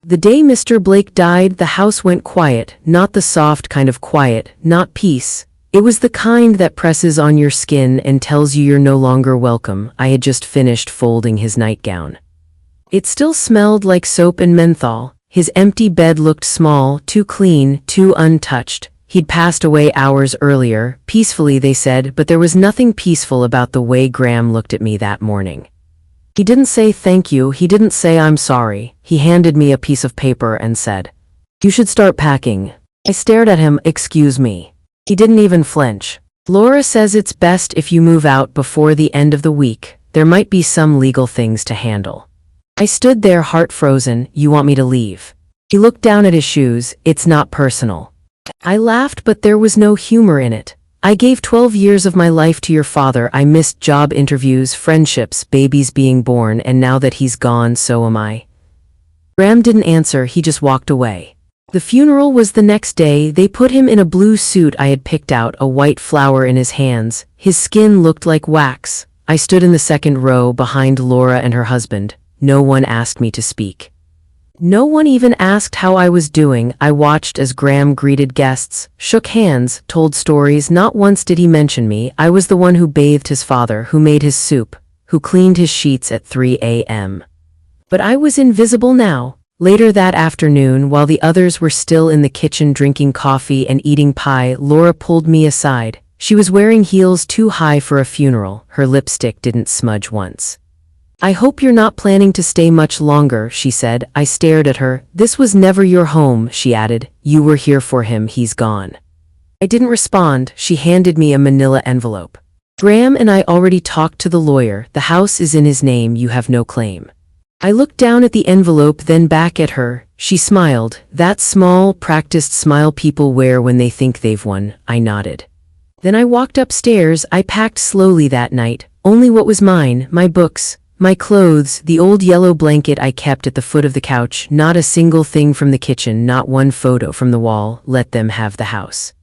The day Mr. Blake died, the house went quiet, not the soft kind of quiet, not peace. It was the kind that presses on your skin and tells you you're no longer welcome. I had just finished folding his nightgown. It still smelled like soap and menthol. His empty bed looked small, too clean, too untouched. He'd passed away hours earlier, peacefully they said, but there was nothing peaceful about the way Graham looked at me that morning. He didn't say thank you, he didn't say I'm sorry. He handed me a piece of paper and said, "You should start packing." I stared at him. "Excuse me." He didn't even flinch. "Laura says it's best if you move out before the end of the week. There might be some legal things to handle." I stood there, heart frozen. "You want me to leave?" He looked down at his shoes. "It's not personal." I laughed, but there was no humor in it. "I gave 12 years of my life to your father. I missed job interviews, friendships, babies being born, and now that he's gone, so am I." Graham didn't answer, he just walked away. The funeral was the next day. They put him in a blue suit I had picked out, a white flower in his hands. His skin looked like wax. I stood in the second row behind Laura and her husband. No one asked me to speak. No one even asked how I was doing. I watched as Graham greeted guests, shook hands, told stories. Not once did he mention me. I was the one who bathed his father, who made his soup, who cleaned his sheets at 3 a.m. But I was invisible now. Later that afternoon, while the others were still in the kitchen drinking coffee and eating pie, Laura pulled me aside. She was wearing heels too high for a funeral. Her lipstick didn't smudge once. "I hope you're not planning to stay much longer," she said. I stared at her. "This was never your home," she added. "You were here for him. He's gone." I didn't respond. She handed me a manila envelope. "Graham and I already talked to the lawyer. The house is in his name. You have no claim." I looked down at the envelope, then back at her. She smiled. That small, practiced smile people wear when they think they've won. I nodded. Then I walked upstairs. I packed slowly that night. Only what was mine, my books, my clothes, the old yellow blanket I kept at the foot of the couch, not a single thing from the kitchen, not one photo from the wall. Let them have the house.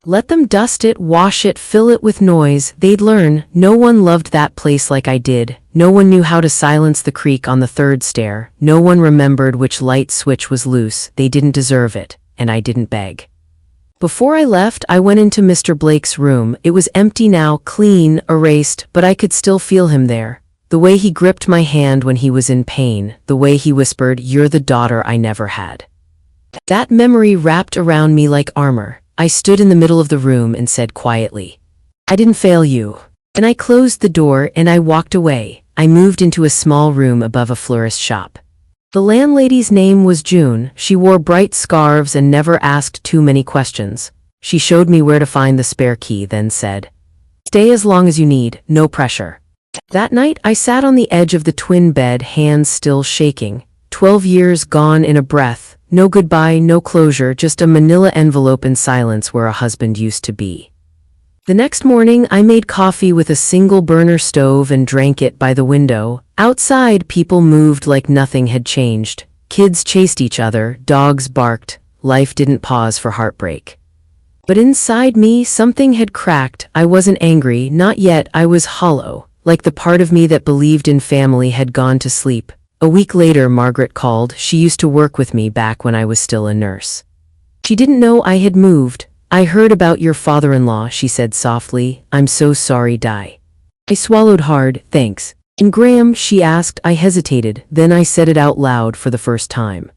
Let them dust it, wash it, fill it with noise. They'd learn. No one loved that place like I did. No one knew how to silence the creak on the third stair. No one remembered which light switch was loose. They didn't deserve it, and I didn't beg. Before I left, I went into Mr. Blake's room. It was empty now, clean, erased, but I could still feel him there. The way he gripped my hand when he was in pain, the way he whispered, "You're the daughter I never had." That memory wrapped around me like armor. I stood in the middle of the room and said quietly, "I didn't fail you." And I closed the door and I walked away. I moved into a small room above a florist shop. The landlady's name was June. She wore bright scarves and never asked too many questions. She showed me where to find the spare key, then said, "Stay as long as you need, no pressure." That night, I sat on the edge of the twin bed, hands still shaking. 12 years gone in a breath. No goodbye, no closure, just a manila envelope and silence where a husband used to be. The next morning, I made coffee with a single burner stove and drank it by the window. Outside, people moved like nothing had changed. Kids chased each other, dogs barked. Life didn't pause for heartbreak. But inside me, something had cracked. I wasn't angry, not yet. I was hollow. Like the part of me that believed in family had gone to sleep. A week later, Margaret called. She used to work with me back when I was still a nurse. She didn't know I had moved. "I heard about your father-in-law," she said softly. "I'm so sorry, Di." I swallowed hard. "Thanks." "And Graham?" she asked. I hesitated. Then I said it out loud for the first time.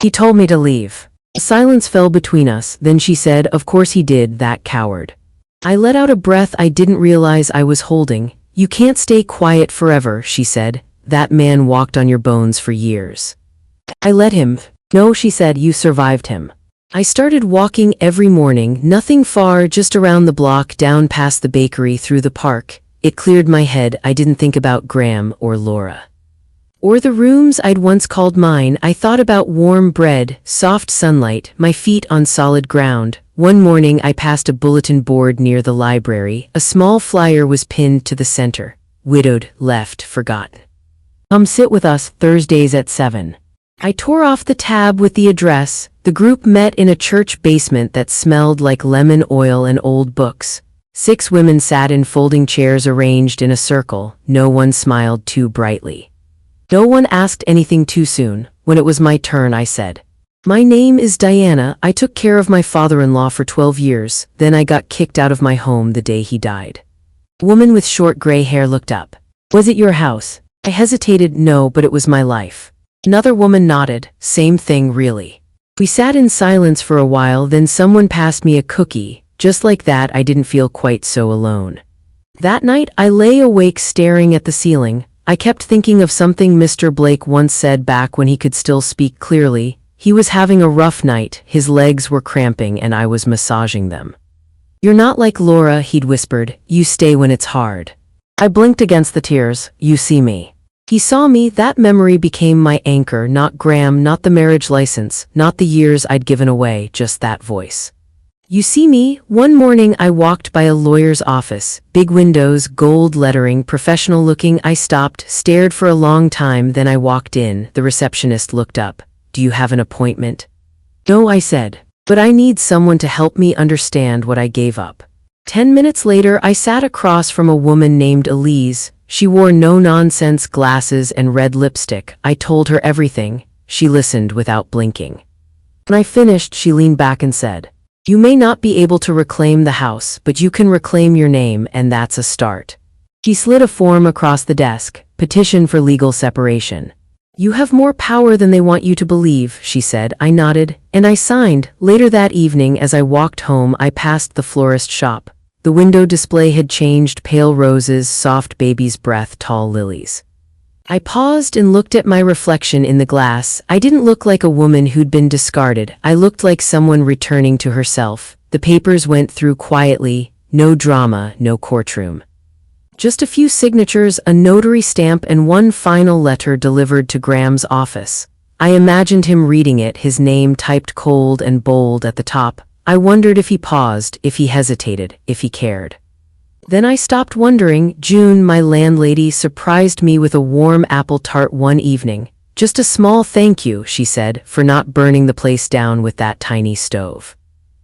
"He told me to leave." A silence fell between us. Then she said, "Of course he did, that coward." I let out a breath I didn't realize I was holding. "You can't stay quiet forever," she said. "That man walked on your bones for years." I let him. "No," she said, "you survived him." I started walking every morning, nothing far, just around the block, down past the bakery, through the park. It cleared my head. I didn't think about Graham or Laura. Or the rooms I'd once called mine. I thought about warm bread, soft sunlight, my feet on solid ground. One morning I passed a bulletin board near the library. A small flyer was pinned to the center. "Widowed, left, forgotten. Come sit with us, Thursdays at 7. I tore off the tab with the address. The group met in a church basement that smelled like lemon oil and old books. 6 women sat in folding chairs arranged in a circle. No one smiled too brightly. No one asked anything too soon. When it was my turn, I said, "My name is Diana. I took care of my father-in-law for 12 years, then I got kicked out of my home the day he died." A woman with short gray hair looked up. "Was it your house?" I hesitated. "No, but it was my life." Another woman nodded. "Same thing, really." We sat in silence for a while, then someone passed me a cookie. Just like that, I didn't feel quite so alone. That night, I lay awake staring at the ceiling. I kept thinking of something Mr. Blake once said back when he could still speak clearly. He was having a rough night, his legs were cramping, and I was massaging them. "You're not like Laura," he'd whispered. "You stay when it's hard." I blinked against the tears. "You see me." He saw me. That memory became my anchor, not Graham, not the marriage license, not the years I'd given away, just that voice. "You see me?" One morning I walked by a lawyer's office, big windows, gold lettering, professional looking. I stopped, stared for a long time, then I walked in. The receptionist looked up. "Do you have an appointment?" "No," I said, "but I need someone to help me understand what I gave up." 10 minutes later, I sat across from a woman named Elise. She wore no-nonsense glasses and red lipstick. I told her everything. She listened without blinking. When I finished, she leaned back and said, "You may not be able to reclaim the house, but you can reclaim your name, and that's a start." She slid a form across the desk, "Petition for legal separation." "You have more power than they want you to believe," she said. I nodded, and I signed. Later that evening, as I walked home, I passed the florist shop. The window display had changed: pale roses, soft baby's breath, tall lilies. I paused and looked at my reflection in the glass. I didn't look like a woman who'd been discarded. I looked like someone returning to herself. The papers went through quietly. No drama, no courtroom. Just a few signatures, a notary stamp, and one final letter delivered to Graham's office. I imagined him reading it, his name typed cold and bold at the top. I wondered if he paused, if he hesitated, if he cared. Then I stopped wondering. June, my landlady, surprised me with a warm apple tart one evening. "Just a small thank you," she said, "for not burning the place down with that tiny stove."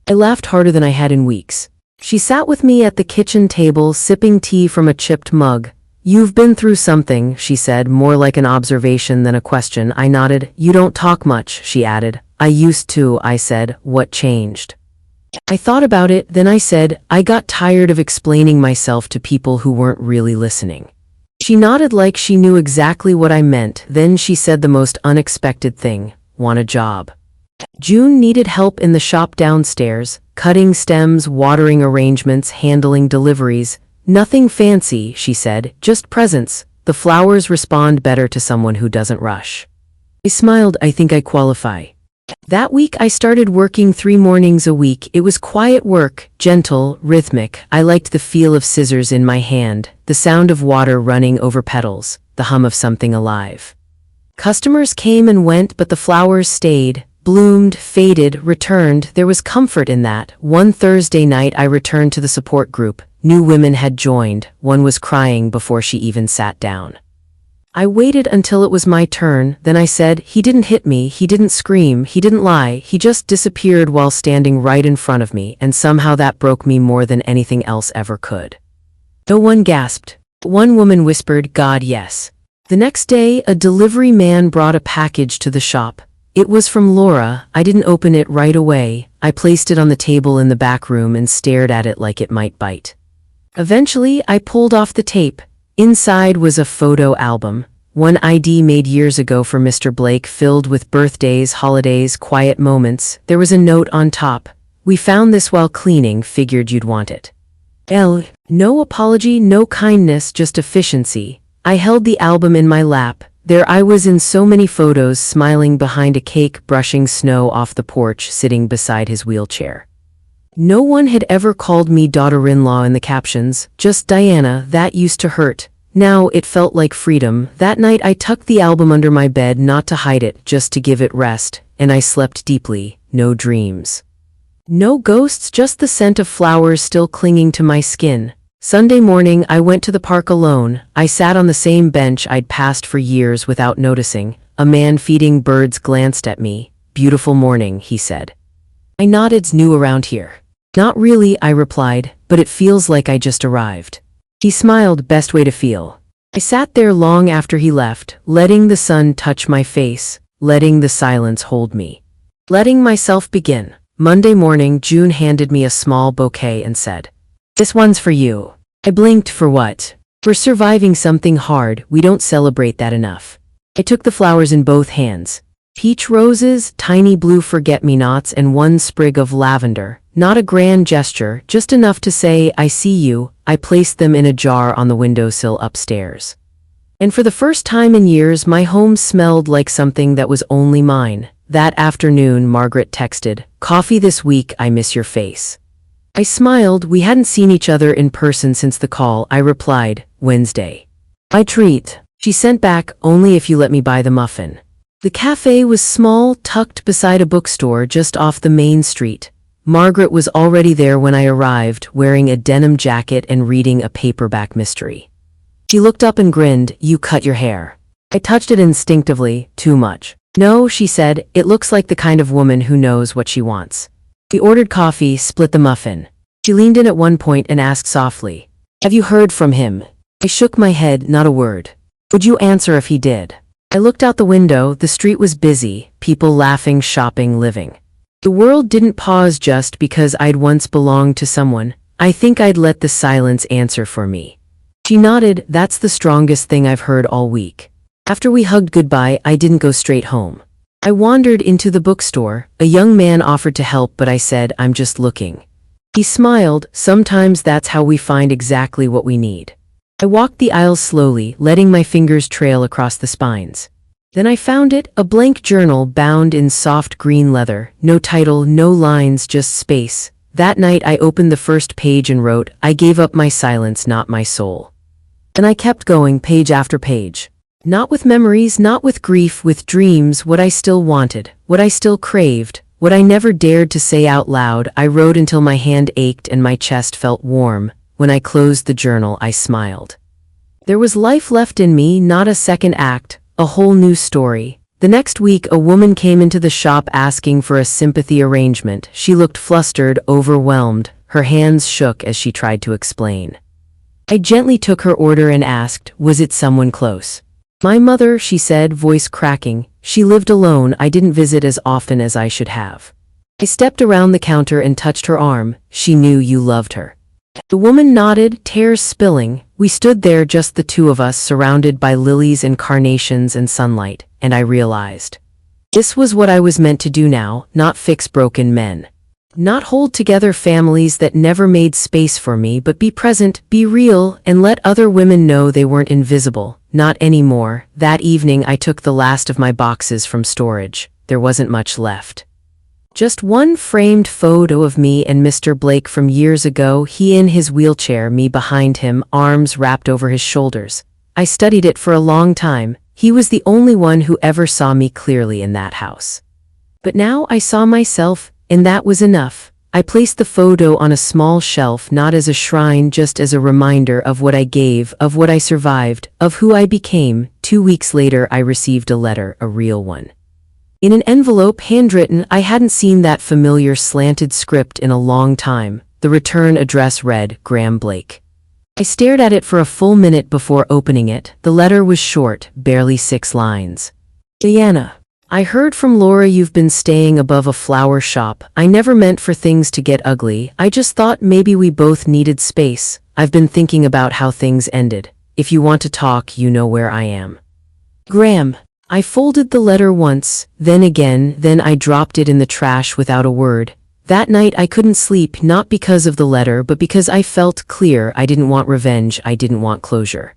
I laughed harder than I had in weeks. She sat with me at the kitchen table, sipping tea from a chipped mug. "You've been through something," she said, more like an observation than a question. I nodded. "You don't talk much," she added. "I used to," I said. "What changed?" I thought about it, then I said, "I got tired of explaining myself to people who weren't really listening." She nodded like she knew exactly what I meant. Then she said the most unexpected thing, "Want a job?" June needed help in the shop downstairs, cutting stems, watering arrangements, handling deliveries. "Nothing fancy," she said, "just presence. The flowers respond better to someone who doesn't rush." I smiled. "I think I qualify." That week I started working 3 mornings a week. It was quiet work, gentle, rhythmic. I liked the feel of scissors in my hand, the sound of water running over petals, the hum of something alive. Customers came and went, but the flowers stayed, bloomed, faded, returned. There was comfort in that. One Thursday night I returned to the support group. New women had joined. One was crying before she even sat down. I waited until it was my turn, then I said, "He didn't hit me, he didn't scream, he didn't lie, he just disappeared while standing right in front of me, and somehow that broke me more than anything else ever could." No one gasped. One woman whispered, "God, yes." The next day, a delivery man brought a package to the shop. It was from Laura. I didn't open it right away. I placed it on the table in the back room and stared at it like it might bite. Eventually, I pulled off the tape. Inside was a photo album, one ID made years ago for Mr. Blake, filled with birthdays, holidays, quiet moments. There was a note on top. "We found this while cleaning, figured you'd want it." No apology, no kindness, just efficiency. I held the album in my lap. There I was in so many photos, smiling behind a cake, brushing snow off the porch, sitting beside his wheelchair. No one had ever called me daughter-in-law in the captions, just Diana. That used to hurt. Now it felt like freedom. That night I tucked the album under my bed, not to hide it, just to give it rest, and I slept deeply. No dreams. No ghosts, just the scent of flowers still clinging to my skin. Sunday morning I went to the park alone. I sat on the same bench I'd passed for years without noticing. A man feeding birds glanced at me. "Beautiful morning," he said. I nodded. "New around here?" "Not really," I replied, "but it feels like I just arrived." He smiled. "Best way to feel." I sat there long after he left, letting the sun touch my face. letting the silence hold me. Letting myself begin. Monday morning, June handed me a small bouquet and said, "This one's for you." I blinked. For what? For surviving something hard. We don't celebrate that enough. I took the flowers in both hands. Peach roses, tiny blue forget-me-nots, and one sprig of lavender. Not a grand gesture, just enough to say, "I see you." I placed them in a jar on the windowsill upstairs. And for the first time in years, my home smelled like something that was only mine. That afternoon, Margaret texted, "Coffee this week, I miss your face." I smiled. We hadn't seen each other in person since the call. I replied, "Wednesday." "My treat." She sent back, "Only if you let me buy the muffin." The cafe was small, tucked beside a bookstore just off the main street. Margaret was already there when I arrived, wearing a denim jacket and reading a paperback mystery. She looked up and grinned. "You cut your hair." I touched it instinctively. "Too much." "No," she said, "it looks like the kind of woman who knows what she wants." We ordered coffee, split the muffin. She leaned in at one point and asked softly, "Have you heard from him?" I shook my head. "Not a word." "Would you answer if he did?" I looked out the window. The street was busy, people laughing, shopping, living. The world didn't pause just because I'd once belonged to someone. I think I'd let the silence answer for me. She nodded. "That's the strongest thing I've heard all week." After we hugged goodbye, I didn't go straight home. I wandered into the bookstore. A young man offered to help, but I said, "I'm just looking." He smiled. Sometimes that's how we find exactly what we need. I walked the aisles slowly, letting my fingers trail across the spines. Then I found it, a blank journal bound in soft green leather. No title, no lines, just space. That night I opened the first page and wrote, "I gave up my silence, not my soul." And I kept going, page after page. Not with memories, not with grief, with dreams, what I still wanted, what I still craved, what I never dared to say out loud. I wrote until my hand ached and my chest felt warm. When I closed the journal, I smiled. There was life left in me, not a second act, a whole new story. The next week, a woman came into the shop asking for a sympathy arrangement. She looked flustered, overwhelmed. Her hands shook as she tried to explain. I gently took her order and asked, "Was it someone close?" "My mother," she said, voice cracking. "She lived alone. I didn't visit as often as I should have." I stepped around the counter and touched her arm. "She knew you loved her." The woman nodded, tears spilling. We stood there, just the two of us, surrounded by lilies and carnations and sunlight, and I realized. This was what I was meant to do now, not fix broken men. Not hold together families that never made space for me, but be present, be real, and let other women know they weren't invisible. Not anymore. That evening I took the last of my boxes from storage. There wasn't much left. Just one framed photo of me and Mr. Blake from years ago, he in his wheelchair, me behind him, arms wrapped over his shoulders. I studied it for a long time. He was the only one who ever saw me clearly in that house. But now I saw myself, and that was enough. I placed the photo on a small shelf, not as a shrine, just as a reminder of what I gave, of what I survived, of who I became. 2 weeks later, I received a letter, a real one. In an envelope, handwritten. I hadn't seen that familiar slanted script in a long time. The return address read, Graham Blake. I stared at it for a full minute before opening it. The letter was short, barely 6 lines. "Diana, I heard from Laura you've been staying above a flower shop. I never meant for things to get ugly. I just thought maybe we both needed space. I've been thinking about how things ended. If you want to talk, you know where I am. Graham." I folded the letter once, then again, then I dropped it in the trash without a word. That night I couldn't sleep, not because of the letter, but because I felt clear. I didn't want revenge. I didn't want closure.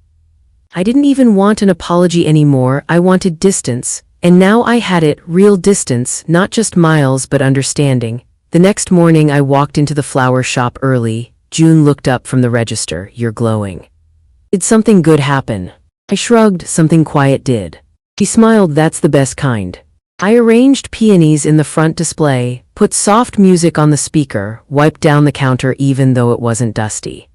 I didn't even want an apology anymore. I wanted distance. And now I had it, real distance, not just miles but understanding. The next morning I walked into the flower shop early. June looked up from the register. "You're glowing. Did something good happen?" I shrugged. "Something quiet did." He smiled. "That's the best kind." I arranged peonies in the front display, put soft music on the speaker, wiped down the counter even though it wasn't dusty.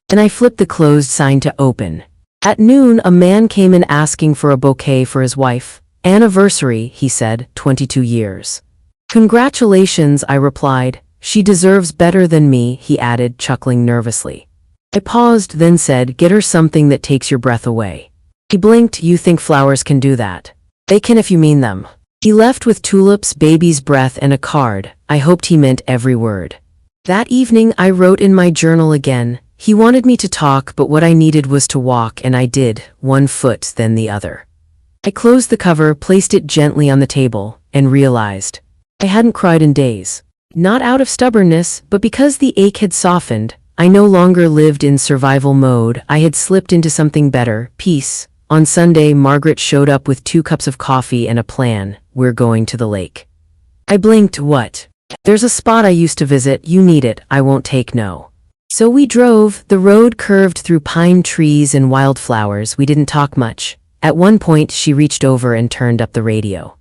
Then I flipped the closed sign to open. At noon, a man came in asking for a bouquet for his wife. "Anniversary," he said, 22 years. "Congratulations," I replied. "She deserves better than me," he added, chuckling nervously. I paused, then said, "Get her something that takes your breath away." He blinked. "You think flowers can do that?" "They can if you mean them." He left with tulips, baby's breath, and a card. I hoped he meant every word. That evening I wrote in my journal again. He wanted me to talk, but what I needed was to walk, and I did, one foot then the other. I closed the cover, placed it gently on the table, and realized I hadn't cried in days. Not out of stubbornness, but because the ache had softened. I no longer lived in survival mode. I had slipped into something better, peace. On Sunday, Margaret showed up with 2 cups of coffee and a plan. We're going to the lake. I blinked. What? There's a spot I used to visit. You need it. I won't take no. So we drove. The road curved through pine trees and wildflowers. We didn't talk much. At one point, she reached over and turned up the radio.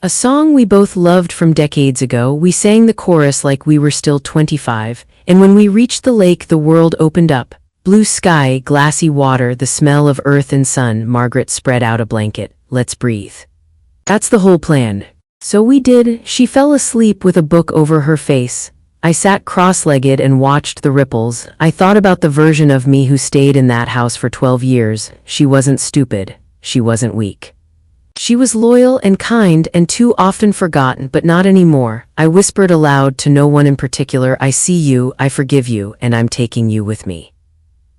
A song we both loved from decades ago. We sang the chorus like we were still 25, and when we reached the lake, the world opened up. Blue sky, glassy water, the smell of earth and sun. Margaret spread out a blanket. Let's breathe. That's the whole plan. So we did. She fell asleep with a book over her face. I sat cross-legged and watched the ripples. I thought about the version of me who stayed in that house for 12 years. She wasn't stupid. She wasn't weak. She was loyal and kind and too often forgotten, but not anymore. I whispered aloud to no one in particular. I see you, I forgive you, and I'm taking you with me.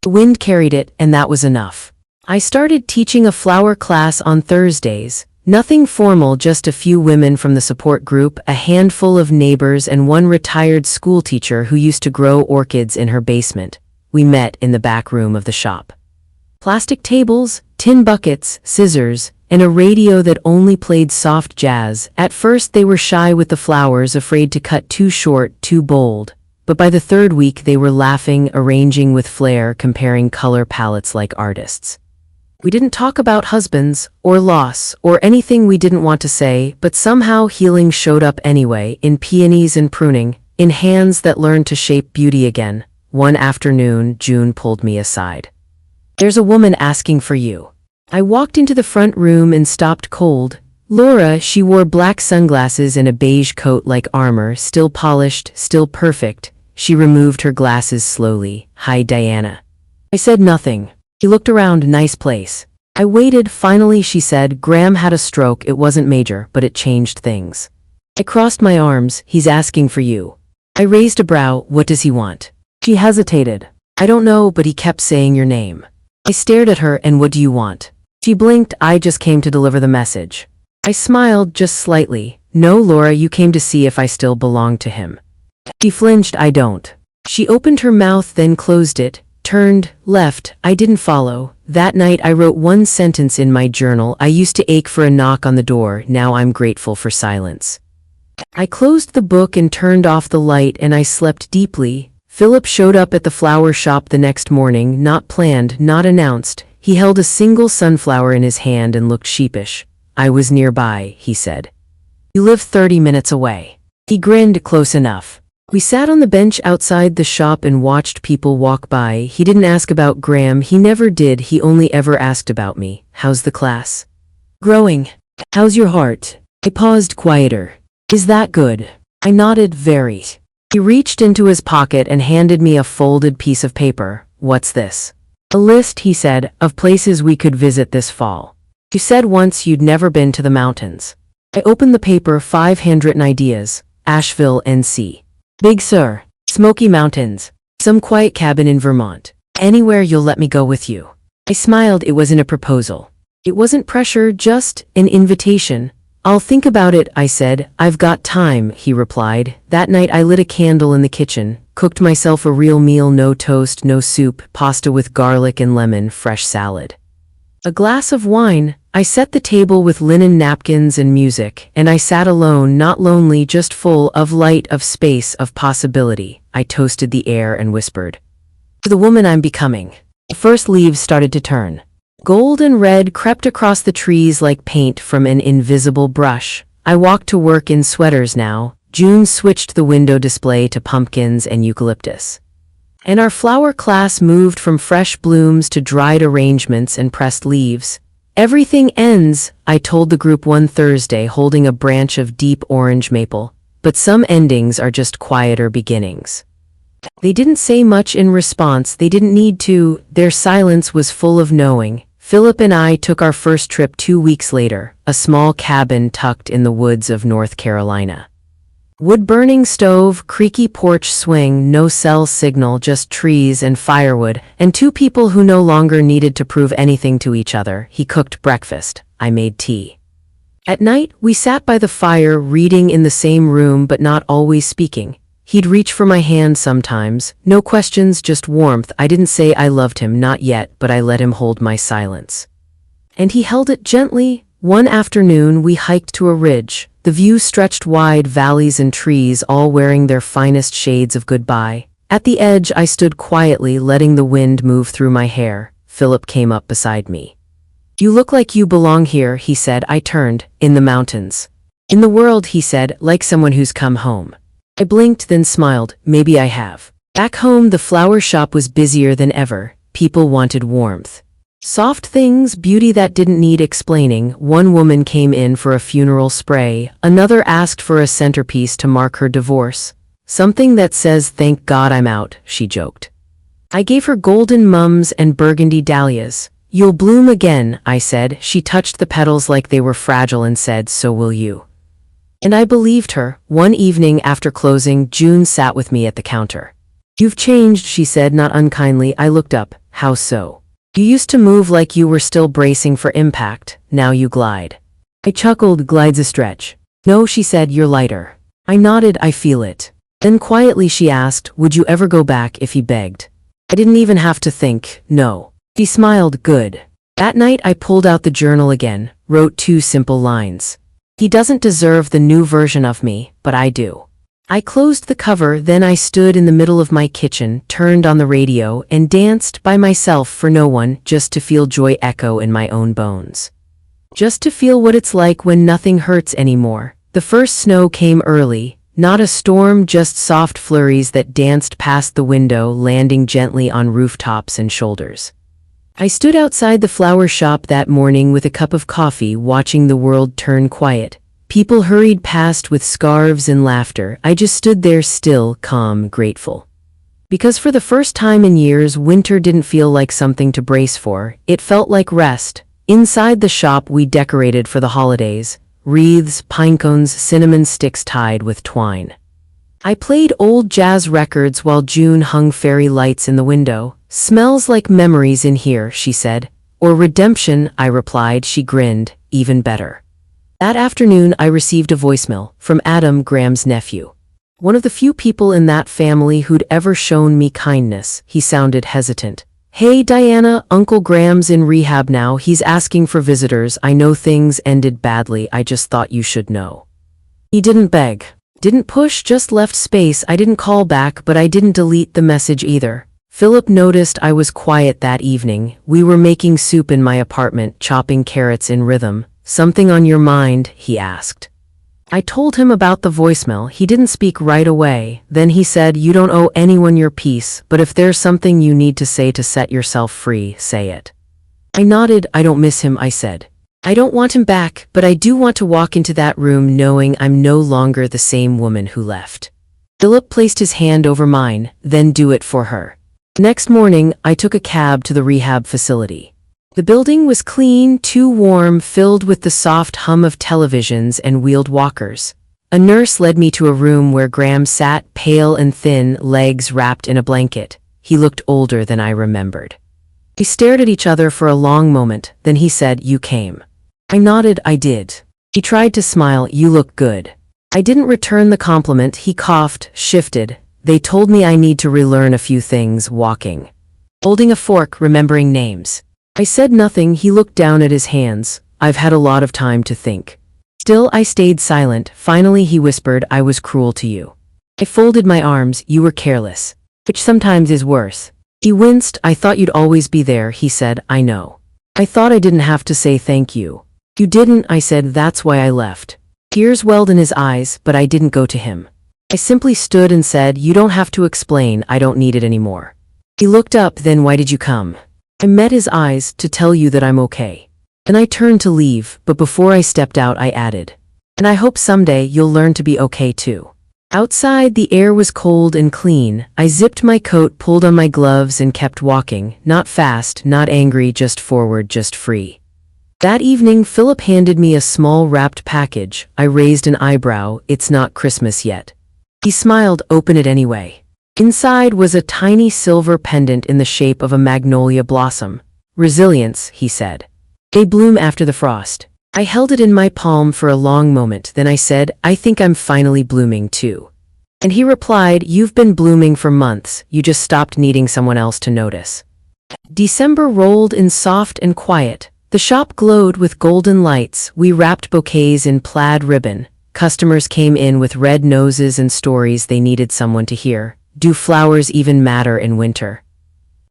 The wind carried it, and that was enough. I started teaching a flower class on Thursdays. Nothing formal, just a few women from the support group, a handful of neighbors, and one retired schoolteacher who used to grow orchids in her basement. We met in the back room of the shop. Plastic tables, tin buckets, scissors, and a radio that only played soft jazz. At first they were shy with the flowers, afraid to cut too short, too bold. But by the 3rd week they were laughing, arranging with flair, comparing color palettes like artists. We didn't talk about husbands, or loss, or anything we didn't want to say, but somehow healing showed up anyway, in peonies and pruning, in hands that learned to shape beauty again. One afternoon, June pulled me aside. There's a woman asking for you. I walked into the front room and stopped cold. Laura, she wore black sunglasses and a beige coat like armor, still polished, still perfect. She removed her glasses slowly. Hi, Diana. I said nothing. She looked around. Nice place. I waited. Finally, she said, Graham had a stroke. It wasn't major, but it changed things. I crossed my arms. He's asking for you. I raised a brow. What does he want? She hesitated. I don't know, but he kept saying your name. I stared at her. And what do you want? She blinked. I just came to deliver the message. I smiled just slightly. No, Laura, you came to see if I still belonged to him. She flinched. I don't. She opened her mouth, then closed it, turned, left. I didn't follow. That night I wrote one sentence in my journal. I used to ache for a knock on the door. Now I'm grateful for silence. I closed the book and turned off the light, and I slept deeply. Philip showed up at the flower shop the next morning, not planned, not announced. He held a single sunflower in his hand and looked sheepish. I was nearby, he said. You live 30 minutes away. He grinned. Close enough. We sat on the bench outside the shop and watched people walk by. He didn't ask about Graham. He never did. He only ever asked about me. How's the class? Growing. How's your heart? I paused. Quieter. Is that good? I nodded. Very. He reached into his pocket and handed me a folded piece of paper. What's this? A list, he said, of places we could visit this fall. You said once you'd never been to the mountains. I opened the paper. 5 handwritten ideas. Asheville, NC. Big Sur. Smoky Mountains. Some quiet cabin in Vermont. Anywhere you'll let me go with you. I smiled. It wasn't a proposal. It wasn't pressure, just an invitation. I'll think about it, I said. I've got time, he replied. That night I lit a candle in the kitchen, cooked myself a real meal. No toast, no soup, pasta with garlic and lemon, fresh salad. A glass of wine. I set the table with linen napkins and music, and I sat alone, not lonely, just full of light, of space, of possibility. I toasted the air and whispered, to the woman I'm becoming. The first leaves started to turn. Gold and red crept across the trees like paint from an invisible brush. I walked to work in sweaters now. June switched the window display to pumpkins and eucalyptus. And our flower class moved from fresh blooms to dried arrangements and pressed leaves. Everything ends, I told the group one Thursday, holding a branch of deep orange maple, but some endings are just quieter beginnings. They didn't say much in response. They didn't need to. Their silence was full of knowing. Philip and I took our first trip 2 weeks later, a small cabin tucked in the woods of North Carolina. Wood-burning stove, creaky porch swing, no cell signal, just trees and firewood, and two people who no longer needed to prove anything to each other. He cooked breakfast. I made tea. At night, we sat by the fire, reading in the same room but not always speaking. He'd reach for my hand sometimes. No questions, just warmth. I didn't say I loved him, not yet, but I let him hold my silence. And he held it gently. One afternoon, we hiked to a ridge. The view stretched wide, valleys and trees, all wearing their finest shades of goodbye. At the edge, I stood quietly, letting the wind move through my hair. Philip came up beside me. "You look like you belong here," he said. I turned. "In the mountains." "In the world," he said, like someone who's come home. I blinked, then smiled. Maybe I have. Back home, the flower shop was busier than ever. People wanted warmth. Soft things, beauty that didn't need explaining. One woman came in for a funeral spray. Another asked for a centerpiece to mark her divorce. "Something that says, 'Thank God I'm out,'" she joked. I gave her golden mums and burgundy dahlias. "You'll bloom again," I said. She touched the petals like they were fragile and said, "So will you." And I believed her. One evening after closing, June sat with me at the counter. "You've changed," she said, not unkindly. I looked up. "How so?" "You used to move like you were still bracing for impact. Now you glide." I chuckled. "Glide's a stretch." "No," she said, "you're lighter." I nodded. "I feel it." Then quietly she asked, "Would you ever go back if he begged?" I didn't even have to think. No. She smiled. "Good." That night I pulled out the journal again, wrote 2 simple lines. "He doesn't deserve the new version of me, but I do." I closed the cover, then I stood in the middle of my kitchen, turned on the radio, and danced by myself for no one, just to feel joy echo in my own bones. Just to feel what it's like when nothing hurts anymore. The first snow came early, not a storm, just soft flurries that danced past the window, landing gently on rooftops and shoulders. I stood outside the flower shop that morning with a cup of coffee, watching the world turn quiet. People hurried past with scarves and laughter. I just stood there still, calm, grateful. Because for the first time in years, winter didn't feel like something to brace for. It felt like rest. Inside the shop, we decorated for the holidays. Wreaths, pine cones, cinnamon sticks tied with twine. I played old jazz records while June hung fairy lights in the window. "Smells like memories in here," she said. "Or redemption," I replied. She grinned. "Even better." That afternoon, I received a voicemail from Adam, Graham's nephew. One of the few people in that family who'd ever shown me kindness. He sounded hesitant. "Hey Diana, Uncle Graham's in rehab now. He's asking for visitors. I know things ended badly. I just thought you should know." He didn't beg, didn't push, just left space. I didn't call back, but I didn't delete the message either. Philip noticed I was quiet that evening. We were making soup in my apartment, chopping carrots in rhythm. "Something on your mind?" he asked. I told him about the voicemail. He didn't speak right away. Then he said, "You don't owe anyone your peace, but if there's something you need to say to set yourself free, say it." I nodded. "I don't miss him," I said. "I don't want him back, but I do want to walk into that room knowing I'm no longer the same woman who left." Philip placed his hand over mine, "Then do it for her." Next morning, I took a cab to the rehab facility. The building was clean, too warm, filled with the soft hum of televisions and wheeled walkers. A nurse led me to a room where Graham sat, pale and thin, legs wrapped in a blanket. He looked older than I remembered. We stared at each other for a long moment, then he said, "You came." I nodded. I did. He tried to smile. "You look good." I didn't return the compliment. He coughed, shifted. "They told me I need to relearn a few things, walking." Holding a fork, remembering names. I said nothing. He looked down at his hands. "I've had a lot of time to think." Still, I stayed silent. Finally, he whispered, "I was cruel to you." I folded my arms. "You were careless. Which sometimes is worse." He winced. "I thought you'd always be there," he said. "I know. I thought I didn't have to say thank you." "You didn't," I said. "That's why I left." Tears welled in his eyes, but I didn't go to him. I simply stood and said, "You don't have to explain. I don't need it anymore." He looked up. "Then why did you come?" I met his eyes. "To tell you that I'm okay." And I turned to leave, but before I stepped out I added, "And I hope someday you'll learn to be okay too." Outside, the air was cold and clean. I zipped my coat, pulled on my gloves, and kept walking. Not fast, not angry, just forward, just free. That evening, Philip handed me a small wrapped package. I raised an eyebrow. It's not Christmas yet. He smiled. Open it anyway. Inside was a tiny silver pendant in the shape of a magnolia blossom. Resilience, he said. They bloom after the frost. I held it in my palm for a long moment, then I said, I think I'm finally blooming too. And he replied, you've been blooming for months, you just stopped needing someone else to notice. December rolled in soft and quiet. The shop glowed with golden lights. We wrapped bouquets in plaid ribbon. Customers came in with red noses and stories they needed someone to hear. Do flowers even matter in winter?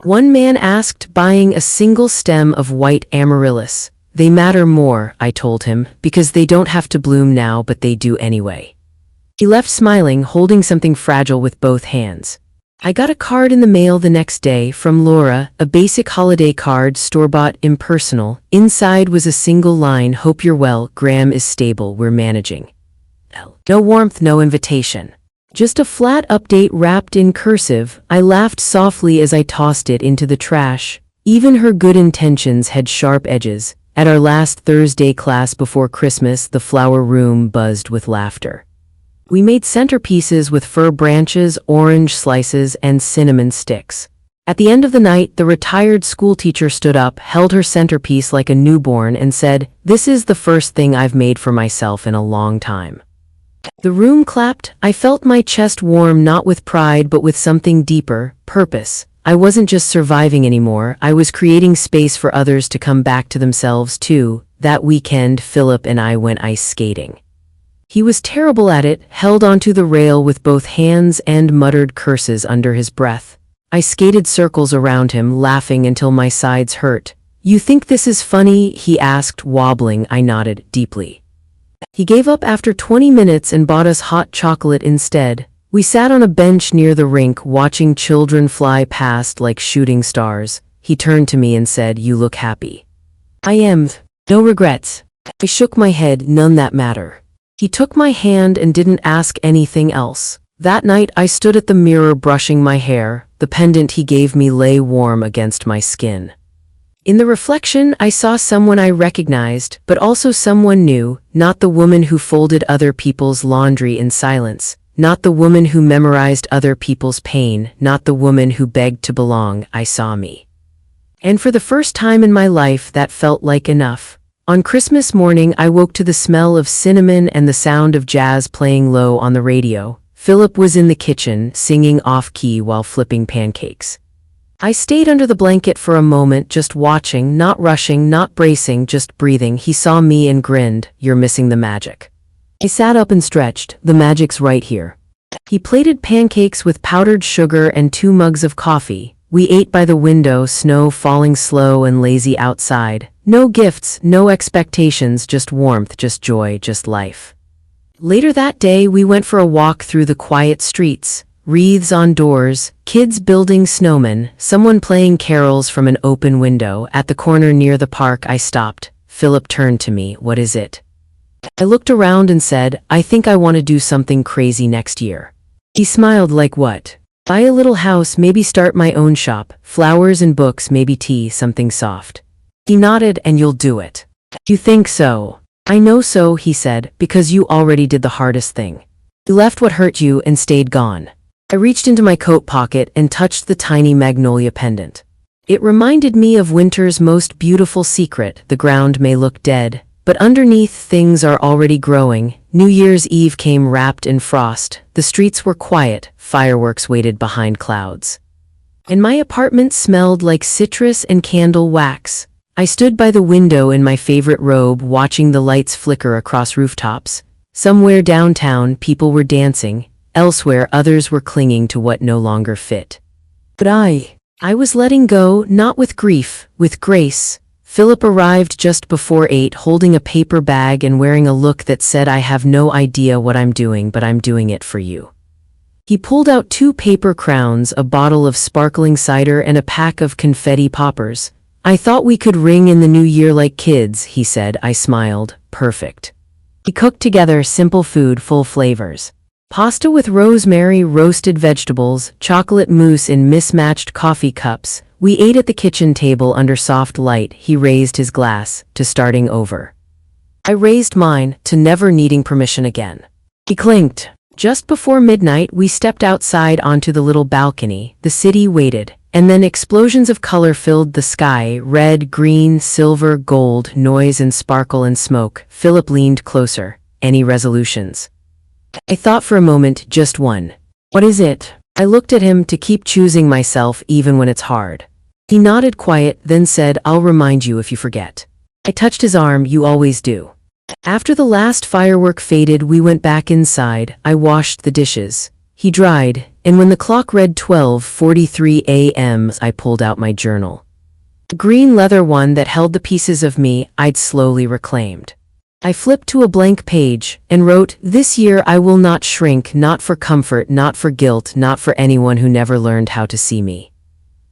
One man asked, buying a single stem of white amaryllis. They matter more, I told him, because they don't have to bloom now, but they do anyway. He left smiling, holding something fragile with both hands. I got a card in the mail the next day from Laura, a basic holiday card, store-bought, impersonal. Inside was a single line, hope you're well, Graham is stable, we're managing. No warmth, no invitation. Just a flat update wrapped in cursive. I laughed softly as I tossed it into the trash. Even her good intentions had sharp edges. At our last Thursday class before Christmas, the flower room buzzed with laughter. We made centerpieces with fir branches, orange slices, and cinnamon sticks. At the end of the night, the retired schoolteacher stood up, held her centerpiece like a newborn, and said, "This is the first thing I've made for myself in a long time." The room clapped. I felt my chest warm, not with pride but with something deeper, purpose. I wasn't just surviving anymore, I was creating space for others to come back to themselves too. That weekend, Philip and I went ice skating. He was terrible at it, held onto the rail with both hands and muttered curses under his breath. I skated circles around him, laughing until my sides hurt. You think this is funny? He asked, wobbling. I nodded, deeply. He gave up after 20 minutes and bought us hot chocolate instead. We sat on a bench near the rink, watching children fly past like shooting stars. He turned to me and said, "You look happy." I am. No regrets. I shook my head, none that matter. He took my hand and didn't ask anything else. That night I stood at the mirror brushing my hair. The pendant he gave me lay warm against my skin. In the reflection, I saw someone I recognized, but also someone new, not the woman who folded other people's laundry in silence. Not the woman who memorized other people's pain, not the woman who begged to belong. I saw me. And for the first time in my life, that felt like enough. On Christmas morning, I woke to the smell of cinnamon and the sound of jazz playing low on the radio. Philip was in the kitchen, singing off-key while flipping pancakes. I stayed under the blanket for a moment, just watching, not rushing, not bracing, just breathing. He saw me and grinned, "You're missing the magic." I sat up and stretched. The magic's right here. He plated pancakes with powdered sugar and 2 mugs of coffee. We ate by the window, snow falling slow and lazy outside. No gifts, no expectations, just warmth, just joy, just life. Later that day, we went for a walk through the quiet streets. Wreaths on doors, kids building snowmen, someone playing carols from an open window. At the corner near the park, I stopped. Philip turned to me. "What is it?" I looked around and said, "I think I want to do something crazy next year." He smiled. "Like what?" "Buy a little house, maybe start my own shop, flowers and books, maybe tea, something soft." He nodded. "And you'll do it." "You think so?" "I know so," he said, "because you already did the hardest thing. You left what hurt you and stayed gone." I reached into my coat pocket and touched the tiny magnolia pendant. It reminded me of winter's most beautiful secret. The ground may look dead, but underneath things are already growing. New Year's Eve came wrapped in frost. The streets were quiet, fireworks waited behind clouds. And my apartment smelled like citrus and candle wax. I stood by the window in my favorite robe, watching the lights flicker across rooftops. Somewhere downtown, people were dancing. Elsewhere, others were clinging to what no longer fit. But I was letting go, not with grief, with grace. Philip arrived just before 8, holding a paper bag and wearing a look that said, "I have no idea what I'm doing, but I'm doing it for you." He pulled out 2 paper crowns, a bottle of sparkling cider, and a pack of confetti poppers. "I thought we could ring in the new year like kids," he said. I smiled. "Perfect." We cooked together simple food, full flavors. Pasta with rosemary, roasted vegetables, chocolate mousse in mismatched coffee cups. We ate at the kitchen table under soft light. He raised his glass to starting over. I raised mine to never needing permission again. He clinked. Just before midnight, we stepped outside onto the little balcony. The city waited, and then explosions of color filled the sky: red, green, silver, gold, noise and sparkle and smoke. Philip leaned closer. Any resolutions? I thought for a moment, just one. What is it? I looked at him to keep choosing myself even when it's hard. He nodded quiet, then said, I'll remind you if you forget. I touched his arm. You always do. After the last firework faded, we went back inside. I washed the dishes. He dried, and when the clock read 12:43 a.m., I pulled out my journal. The green leather one that held the pieces of me I'd slowly reclaimed. I flipped to a blank page and wrote, This year I will not shrink, not for comfort, not for guilt, not for anyone who never learned how to see me.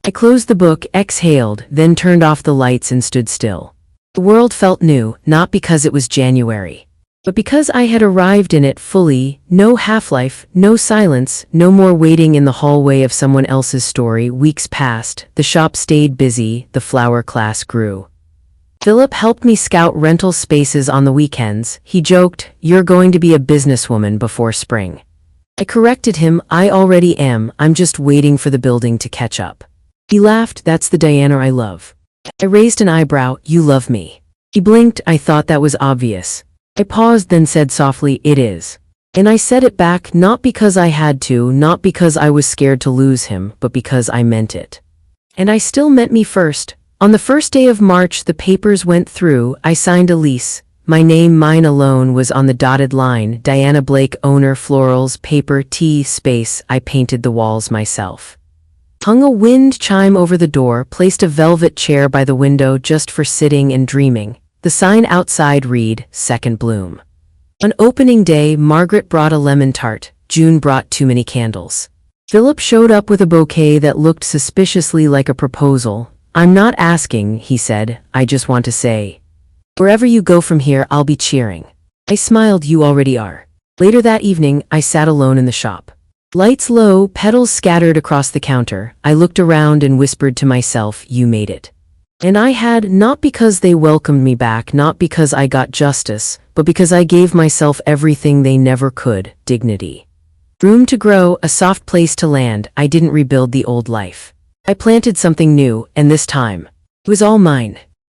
I closed the book, exhaled, then turned off the lights and stood still. The world felt new, not because it was January, but because I had arrived in it fully. No half-life, no silence, no more waiting in the hallway of someone else's story. Weeks passed, the shop stayed busy, the flower class grew. Philip helped me scout rental spaces on the weekends. He joked, You're going to be a businesswoman before spring. I corrected him, I already am, I'm just waiting for the building to catch up. He laughed, That's the Diana I love. I raised an eyebrow, You love me. He blinked, I thought that was obvious. I paused, then said softly, It is. And I said it back, not because I had to, not because I was scared to lose him, but because I meant it. And I still meant me first. On the first day of March, the papers went through. I signed a lease. My name, mine alone, was on the dotted line. Diana Blake, owner, florals, paper, tea, space. I painted the walls myself. Hung a wind chime over the door, placed a velvet chair by the window just for sitting and dreaming. The sign outside read, Second Bloom. On opening day, Margaret brought a lemon tart. June brought too many candles. Philip showed up with a bouquet that looked suspiciously like a proposal. I'm not asking, he said, I just want to say, wherever you go from here, I'll be cheering. I smiled, You already are. Later that evening, I sat alone in the shop. Lights low, petals scattered across the counter. I looked around and whispered to myself, You made it. And I had, not because they welcomed me back, not because I got justice, but because I gave myself everything they never could, dignity. Room to grow, a soft place to land. I didn't rebuild the old life. I planted something new, and this time, it was all mine.